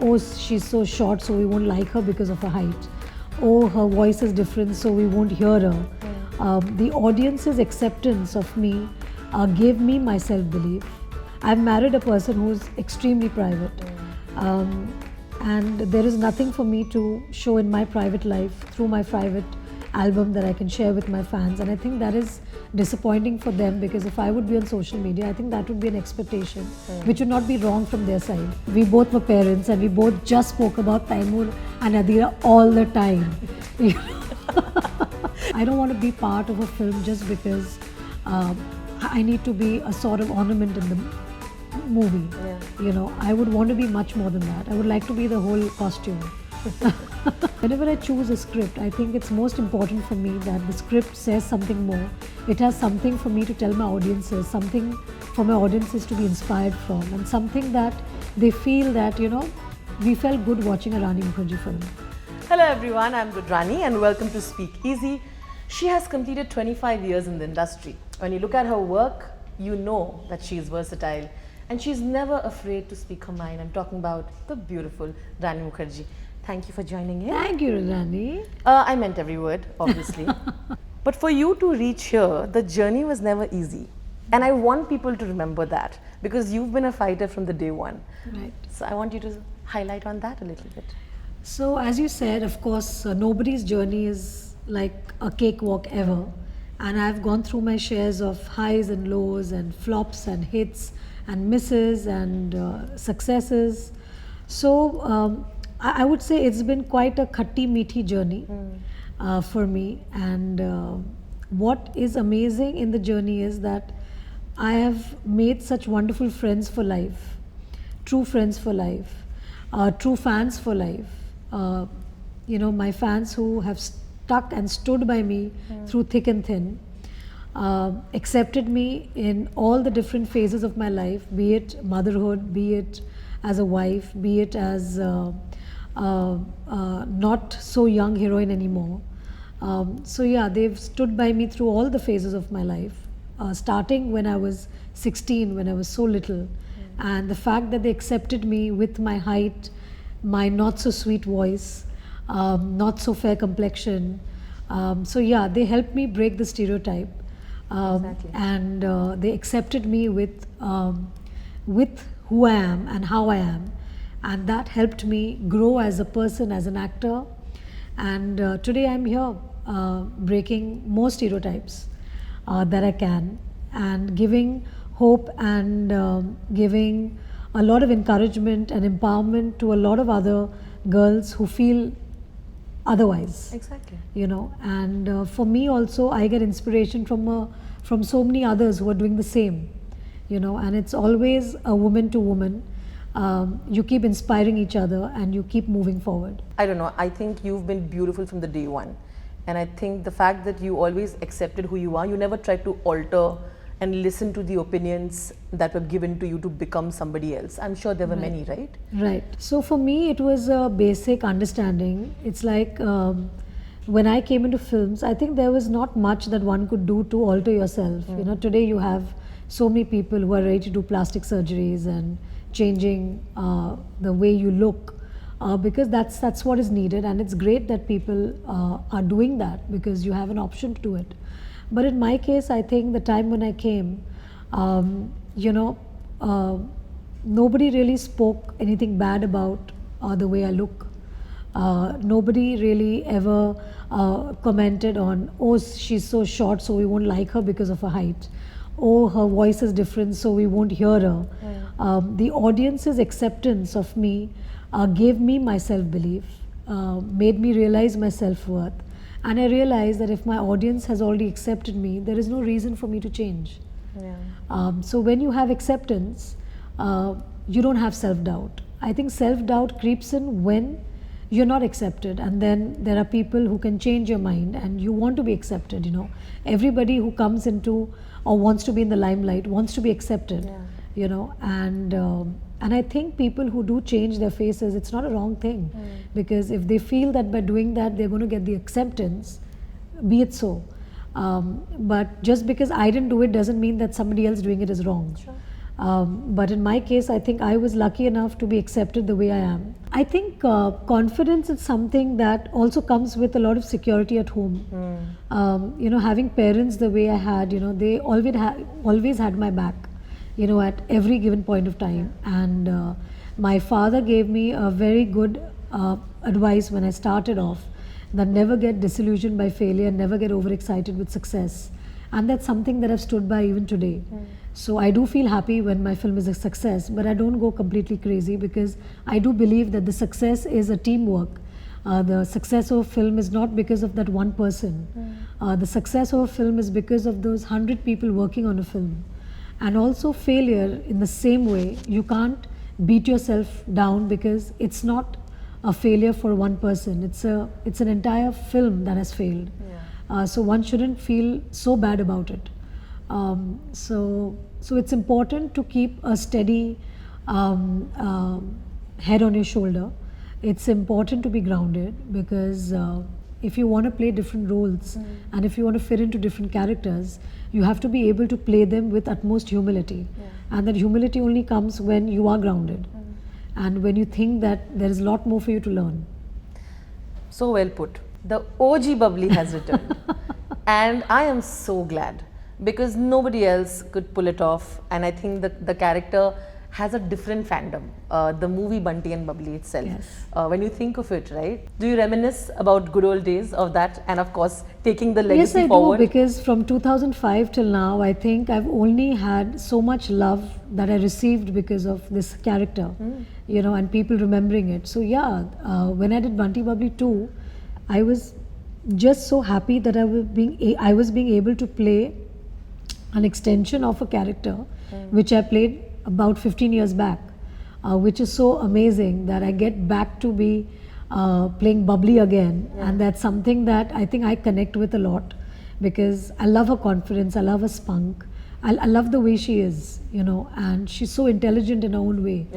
oh, she's so short, so we won't like her because of her height. Oh, her voice is different, so we won't hear her. The audience's acceptance of me gave me my self-belief. I've married a person who's extremely private. And there is nothing for me to show in my private life through my private album that I can share with my fans, and I think that is disappointing for them, because if I would be on social media, I think that would be an expectation which would not be wrong from their side. We both were parents and we both just spoke about Taimur and Adira all the time. I don't want to be part of a film just because I need to be a sort of ornament in the movie. I would want to be much more than that. I would like to be the whole costume. Whenever I choose a script, I think it's most important for me that the script says something more. It has something for me to tell my audiences, something for my audiences to be inspired from, and something that they feel that, we felt good watching a Rani Mukherjee film. Hello everyone, I'm Rudrani and welcome to Speak Easy. She has completed 25 years in the industry. When you look at her work, you know that she is versatile and she's never afraid to speak her mind. I'm talking about the beautiful Rani Mukherjee. Thank you for joining in. Thank you, Rani. I meant every word, obviously. But for you to reach here, the journey was never easy. And I want people to remember that because you've been a fighter from the day one. Right. So I want you to highlight on that a little bit. So as you said, of course, nobody's journey is like a cakewalk ever. And I've gone through my shares of highs and lows and flops and hits and misses and successes. So I would say it's been quite a khatti meaty journey for me. And what is amazing in the journey is that I have made such wonderful friends for life, true friends for life, true fans for life. My fans who have stuck and stood by me through thick and thin, accepted me in all the different phases of my life, be it motherhood, be it as a wife, be it as not so young heroine anymore. They've stood by me through all the phases of my life, starting when I was 16, when I was so little. And the fact that they accepted me with my height, my not so sweet voice, not so fair complexion. They helped me break the stereotype. Exactly. And they accepted me with who I am and how I am. And that helped me grow as a person, as an actor. And today I'm here breaking more stereotypes that I can, and giving hope and giving a lot of encouragement and empowerment to a lot of other girls who feel otherwise. Exactly. And for me also, I get inspiration from so many others who are doing the same. And it's always a woman to woman. You keep inspiring each other and you keep moving forward. I don't know, I think you've been beautiful from the day one. And I think the fact that you always accepted who you are, you never tried to alter and listen to the opinions that were given to you to become somebody else. I'm sure there were many, right? Right. So for me, it was a basic understanding. It's like when I came into films, I think there was not much that one could do to alter yourself. Today you have so many people who are ready to do plastic surgeries and changing the way you look, because that's what is needed, and it's great that people are doing that because you have an option to do it. But in my case, I think the time when I came, nobody really spoke anything bad about the way I look. Nobody really ever commented on, oh, she's so short, so we won't like her because of her height. Oh, her voice is different, so we won't hear her. The audience's acceptance of me gave me my self-belief, made me realize my self-worth. And I realized that if my audience has already accepted me, there is no reason for me to change. So when you have acceptance, you don't have self-doubt. I think self-doubt creeps in when you're not accepted, and then there are people who can change your mind and you want to be accepted. Everybody who comes into or wants to be in the limelight wants to be accepted. And I think people who do change their faces, it's not a wrong thing, because if they feel that by doing that they're going to get the acceptance, be it so. But just because I didn't do it doesn't mean that somebody else doing it is wrong. Sure. But in my case, I think I was lucky enough to be accepted the way I am. I think confidence is something that also comes with a lot of security at home. You know, having parents the way I had, you know, they always had my back, you know, at every given point of time. And my father gave me a very good advice when I started off, that never get disillusioned by failure, never get overexcited with success. And that's something that I've stood by even today. So I do feel happy when my film is a success, but I don't go completely crazy, because I do believe that the success is a teamwork. The success of a film is not because of that one person. The success of a film is because of those 100 people working on a film. And also failure in the same way, you can't beat yourself down because it's not a failure for one person. It's an entire film that has failed. So one shouldn't feel so bad about it. So it's important to keep a steady head on your shoulder. It's important to be grounded, because if you want to play different roles and if you want to fit into different characters, you have to be able to play them with utmost humility. And that humility only comes when you are grounded and when you think that there is a lot more for you to learn. So well put. The OG Bubbly has returned. And I am so glad, because nobody else could pull it off. And I think the character has a different fandom, the movie Bunty and Bubbly itself. Yes. When you think of it, right? Do you reminisce about good old days of that, and of course taking the legacy Yes, I forward? do, because from 2005 till now, I think I've only had so much love that I received because of this character, you know, and people remembering it. So yeah, when I did Bunty Bubbly 2, I was just so happy that I was being able to play an extension of a character which I played about 15 years back, which is so amazing that I get back to be playing Bubbly again. And that's something that I think I connect with a lot, because I love her confidence, I love her spunk, I love the way she is, you know, and she's so intelligent in her own way.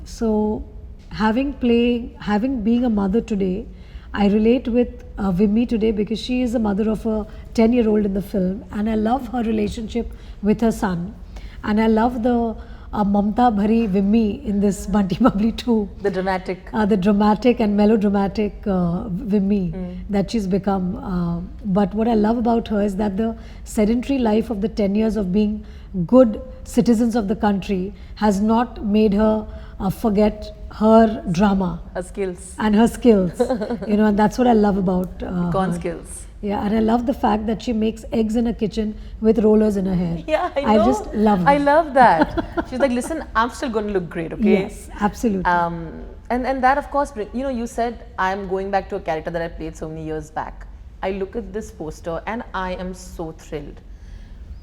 So having being a mother today, I relate with Vimmi today, because she is the mother of a 10-year-old in the film, and I love her relationship with her son. And I love the Mamta Bhari Vimmi in this Bunty Bubbly 2. The dramatic And melodramatic Vimmi that she's become. But what I love about her is that the sedentary life of the 10 years of being good citizens of the country has not made her forget her drama. Her skills. And her skills. You know, and that's what I love about Gone her. skills. Yeah, and I love the fact that she makes eggs in her kitchen with rollers in her hair. Yeah, I know. I just love her. I love that. She's like, listen, I'm still going to look great, okay? Yes, absolutely. And that, of course, you know, you said I'm going back to a character that I played so many years back. I look at this poster and I am so thrilled.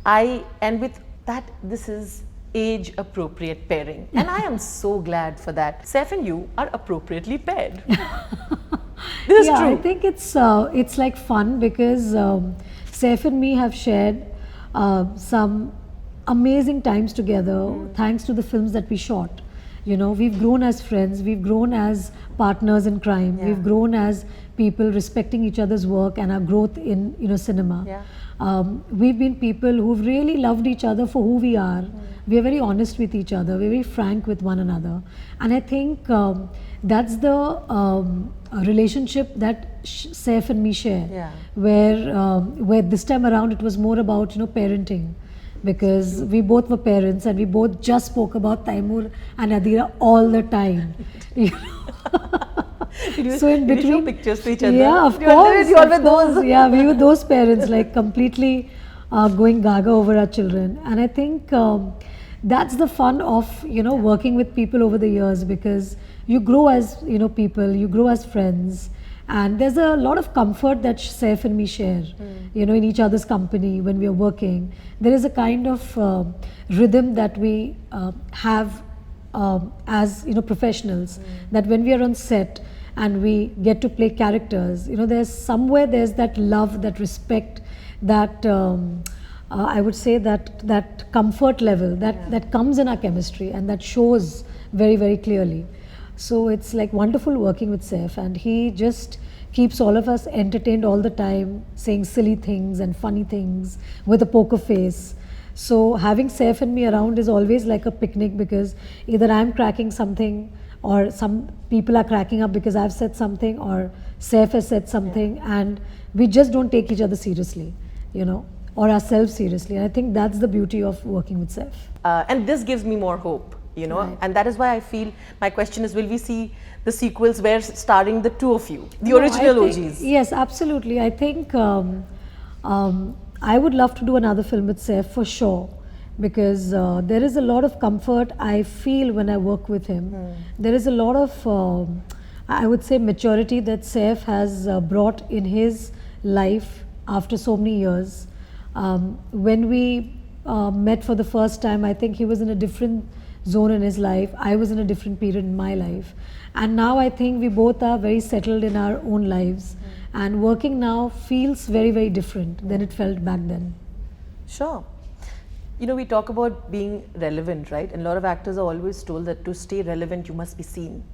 And with that, this is age appropriate pairing, and I am so glad for that. Saif and you are appropriately paired. This is true. I think it's like fun, because Saif and me have shared some amazing times together thanks to the films that we shot. You know, we've grown as friends, we've grown as partners in crime, we've grown as people respecting each other's work and our growth in, you know, cinema. We've been people who've really loved each other for who we are. We are very honest with each other, we're very frank with one another. And I think that's the relationship that Saif and me share, where this time around it was more about, you know, parenting. Because we both were parents and we both just spoke about Taimur and Adira all the time. You know? So in between, did you show pictures to each other? Yeah, of course. You always those. Yeah, we were those parents, like completely going gaga over our children. And I think that's the fun of, you know, working with people over the years, because you grow as, you know, people, you grow as friends. And there's a lot of comfort that Saif and me share, you know, in each other's company when we are working. There is a kind of rhythm that we have as, you know, professionals, that when we are on set and we get to play characters, you know, there's that love, that respect, that I would say that comfort level that comes in our chemistry, and that shows very, very clearly. So it's like wonderful working with Saif, and he just keeps all of us entertained all the time, saying silly things and funny things with a poker face. So having Saif and me around is always like a picnic, because either I'm cracking something or some people are cracking up because I've said something or Saif has said something, and we just don't take each other seriously, you know, or ourselves seriously. And I think that's the beauty of working with Saif. And this gives me more hope, you know, Right. and that is why I feel my question is, will we see the sequels where starring the two of you, the No, I original think- OGs? Yes, absolutely. I think I would love to do another film with Saif for sure, because there is a lot of comfort I feel when I work with him. There is a lot of, I would say, maturity that Saif has brought in his life after so many years. When we met for the first time, I think he was in a different zone in his life. I was in a different period in my life. And now I think we both are very settled in our own lives. And working now feels very, very different than it felt back then. Sure. You know, we talk about being relevant, right? And a lot of actors are always told that to stay relevant, you must be seen.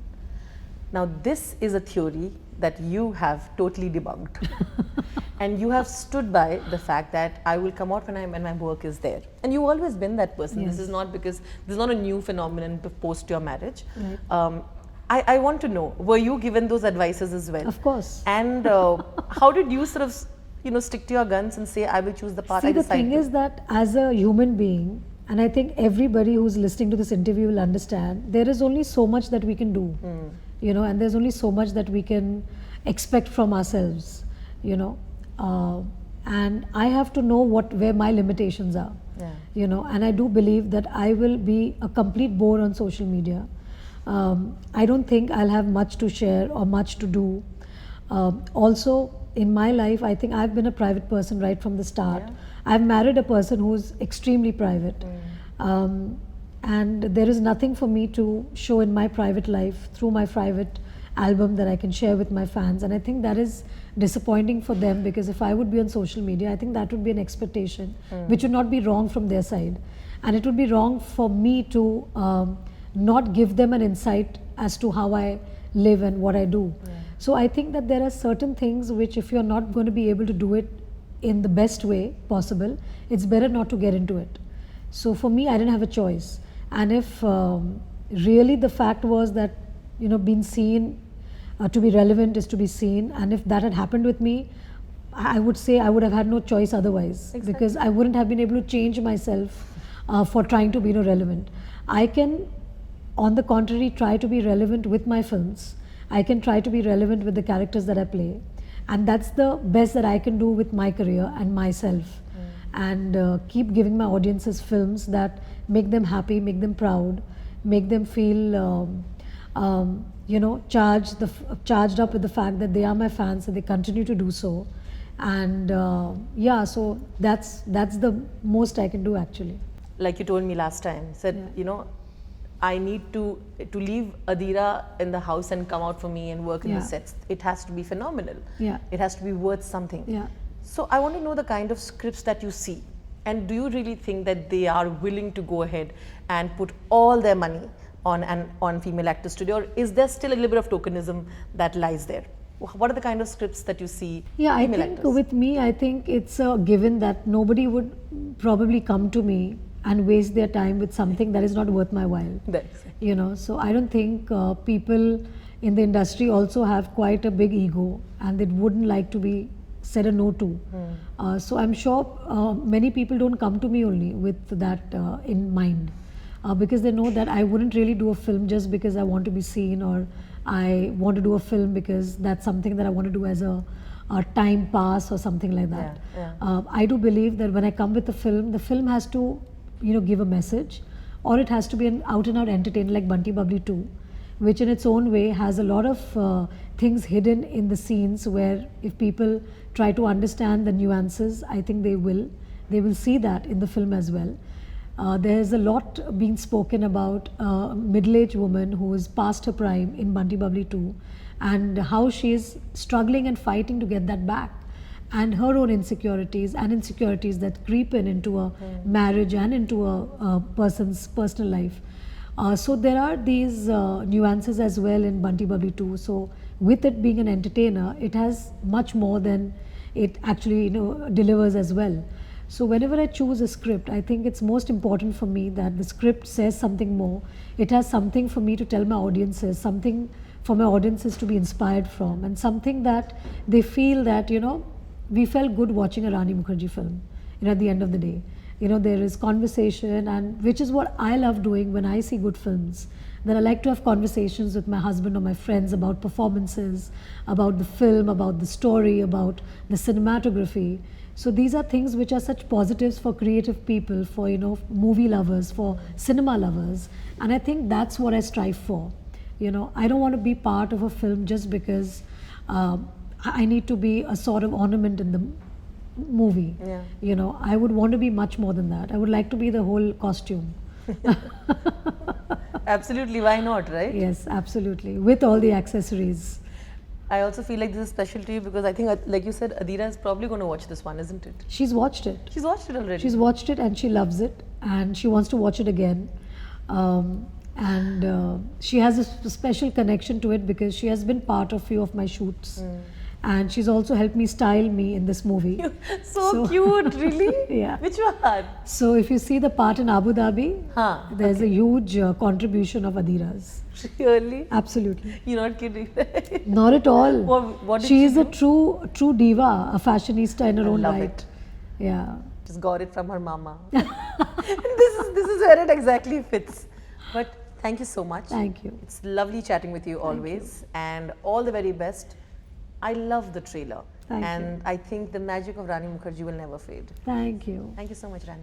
Now, this is a theory that you have totally debunked. And you have stood by the fact that I will come out when my work is there. And you've always been that person. Yes. This is not because, this is not a new phenomenon post your marriage. Right. I want to know, were you given those advices as well? Of course. And how did you sort of, you know, stick to your guns and say, I will choose the path I See, the decide thing to? is that as a human being, and I think everybody who's listening to this interview will understand, there is only so much that we can do, you know, and there's only so much that we can expect from ourselves, you know. And I have to know where my limitations are, Yeah. you know, and I do believe that I will be a complete bore on social media. I don't think I'll have much to share or much to do. Also, in my life, I think I've been a private person right from the start. Yeah. I've married a person who's extremely private. And there is nothing for me to show in my private life through my private album that I can share with my fans. And I think that is disappointing for them, because if I would be on social media, I think that would be an expectation which would not be wrong from their side. And it would be wrong for me to not give them an insight as to how I live and what I do. So I think that there are certain things which, if you're not going to be able to do it in the best way possible, it's better not to get into it. So for me, I didn't have a choice. And if really the fact was that, you know, being seen, to be relevant is to be seen, and if that had happened with me, I would say I would have had no choice otherwise, because I wouldn't have been able to change myself for trying to be, you know, relevant. I can, on the contrary, try to be relevant with my films. I can try to be relevant with the characters that I play, and that's the best that I can do with my career and myself. And keep giving my audiences films that make them happy, make them proud, make them feel you know, charged up with the fact that they are my fans and they continue to do so. And yeah, so that's the most I can do, actually. Like you told me last time, said, you know, I need to leave Adira in the house and come out for me and work in the sets. It has to be phenomenal. Yeah. It has to be worth something. Yeah. So I want to know the kind of scripts that you see, and do you really think that they are willing to go ahead and put all their money on female actors today, or is there still a little bit of tokenism that lies there? What are the kind of scripts that you see? Yeah, I female think actors? with me, I think it's a given that nobody would probably come to me and waste their time with something that is not worth my while. That's it. You know, so I don't think people in the industry also have quite a big ego, and they wouldn't like to be said a no to. So I'm sure many people don't come to me only with that in mind, because they know that I wouldn't really do a film just because I want to be seen, or I want to do a film because that's something that I want to do as a time pass or something like that. I do believe that when I come with a film, the film has to, you know, give a message, or it has to be an out and out entertainer like Bunty Bubbly 2, which in its own way has a lot of things hidden in the scenes, where if people try to understand the nuances, I think they will see that in the film as well. There's a lot being spoken about a middle-aged woman who is past her prime in Bunty Bubbly 2, and how she is struggling and fighting to get that back, and her own insecurities that creep into a marriage and into a person's personal life. So there are these nuances as well in Bunty Bubbly 2. So with it being an entertainer, it has much more than it actually, you know, delivers as well. So whenever I choose a script, I think it's most important for me that the script says something more. It has something for me to tell my audiences, something for my audiences to be inspired from, and something that they feel that, we felt good watching a Rani Mukherjee film, at the end of the day. There is conversation, and which is what I love doing when I see good films. Then I like to have conversations with my husband or my friends about performances, about the film, about the story, about the cinematography. So these are things which are such positives for creative people, for movie lovers, for cinema lovers, and I think that's what I strive for. I don't want to be part of a film just because I need to be a sort of ornament in the movie. Yeah. I would want to be much more than that. I would like to be the whole costume. Absolutely, why not, right? Yes, absolutely, with all the accessories. I also feel like this is special to you because I think, like you said, Adira is probably going to watch this one, isn't it? She's watched it. She's watched it already. She's watched it and she loves it, and she wants to watch it again. And she has a special connection to it because she has been part of few of my shoots. And she's also helped me style me in this movie. So cute, really? Yeah. Which one? So if you see the part in Abu Dhabi, there's a huge contribution of Adira's. Really? Absolutely. You're not kidding. Not at all. What did she she is a do? true diva, a fashionista in her own love right. it. Yeah. Just got it from her mama. this is where it exactly fits. But thank you so much. Thank you. It's lovely chatting with you always, and all the very best. I love the trailer, Thank and I think the magic of Rani Mukherjee will never fade. Thank you. Thank you so much, Rani.